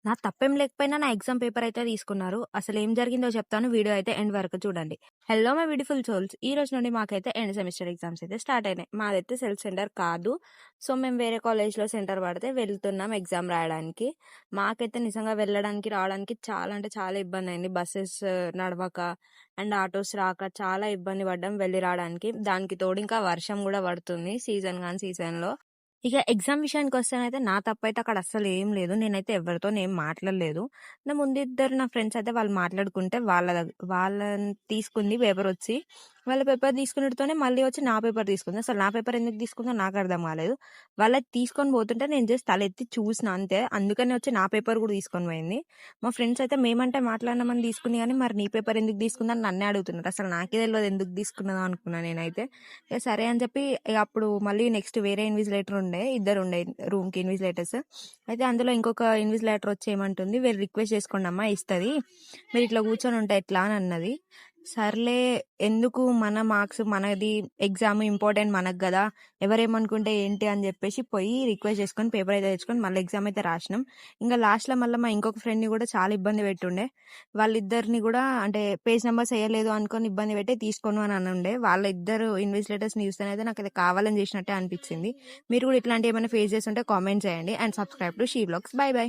నా తప్పేం లేకపోయినా నా ఎగ్జామ్ పేపర్ అయితే తీసుకున్నారు. అసలేం జరిగిందో చెప్తాను. వీడియో అయితే ఎండ్ వరకు చూడండి. Hello my beautiful souls. ఈ రోజు నుండి మాకైతే ఎండ్ సెమిస్టర్ ఎగ్జామ్స్ అయితే స్టార్ట్ అయినాయి. మాదైతే సెల్ఫ్ సెంటర్ కాదు. సో మేము వేరే కాలేజ్‌లో సెంటర్ పడితే వెళ్తున్నాం ఎగ్జామ్ రాయడానికి. మాకైతే నిజంగా వెళ్ళడానికి, రావడానికి చాలా అంటే చాలా ఇబ్బందయింది. బసెస్ నడవక అండ్ ఆటోస్ రాక చాలా ఇబ్బంది పడ్డాం వెళ్లి రావడానికి. దానికి తోడు ఇంకా వర్షం గూడా పడుతుంది సీజన్‌లో. ఇక ఎగ్జామ్ విషయానికొస్తేనైతే నా తప్పైతే అక్కడ అస్సలేం లేదు. నేనైతే ఎవరితోని ఏం మాట్లాడలేదు. నా ముందిద్దరు నా ఫ్రెండ్స్ అయితే వాళ్ళు మాట్లాడుకుంటే వాళ్ళని తీసుకుంది పేపరొచ్చి. వాళ్ళ పేపర్ తీసుకున్నట్టుతోనే మళ్ళీ వచ్చి నా పేపర్ తీసుకుంది. అసలు నా పేపర్ ఎందుకు తీసుకుందో నాకర్థం కాలేదు. వాళ్ళది తీసుకొని పోతుంటే నేను జస్ట్ తలెత్తి చూసిన అంతే. అందుకనే వచ్చి నా పేపర్ కూడా తీసుకొని పోయింది. మా ఫ్రెండ్స్ అయితే మేమంటే మాట్లాడినామని తీసుకుంది కానీ మరి నీ పేపర్ ఎందుకు తీసుకుందని నన్నే అడుగుతున్నారు. అసలు నాకే తెలవదు ఎందుకు తీసుకున్నదో అనుకున్నా నేనైతే. ఇక సరే అని చెప్పి ఇక అప్పుడు మళ్ళీ నెక్స్ట్ వేరే ఇన్విజిలేటర్ ఉండే, ఇద్దరుండే రూమ్‌కి ఇన్విజిలేటర్స్. అయితే అందులో ఇంకొక ఇన్విజిలేటర్ వచ్చి ఏమంటుంది, "మీరు రిక్వెస్ట్ చేసుకోండి అమ్మా ఇస్తది. మీరు ఇట్లా కూర్చొని ఉంటే ఎట్లా" అని అన్నది. సర్లే ఎందుకు మన మార్క్స్ మనది ఎగ్జామ్ ఇంపార్టెంట్ మనకు గదా! ఎవరేమనుకుంటే ఏంటి అని చెప్పేసి పోయి రిక్వెస్ట్ చేసుకొని పేపర్ అయితే తెచ్చుకొని మళ్ళీ ఎగ్జామ్ అయితే రాసినాం. ఇంక లాస్ట్‌లో మళ్ళీ మా ఇంకొక ఫ్రెండ్‌ని కూడా చాలా ఇబ్బంది పెట్టుండే. వాళ్ళిద్దరిని కూడా అంటే పేజ్ నంబర్స్ ఎయలేదు అనుకోని ఇబ్బంది పెట్టి తీసుకోను అని అనుండే. వాళ్ళ ఇద్దరు ఇన్విజిలేటర్స్‌ని చూస్తేనైతే నాకైతే కావాలని చేసినట్టే అనిపించింది. మీరు కూడా ఇట్లాంటివి ఏమైనా ఫేస్ చేస్తుంటే కామెంట్ చేయండి. And subscribe to she vlogs. By by.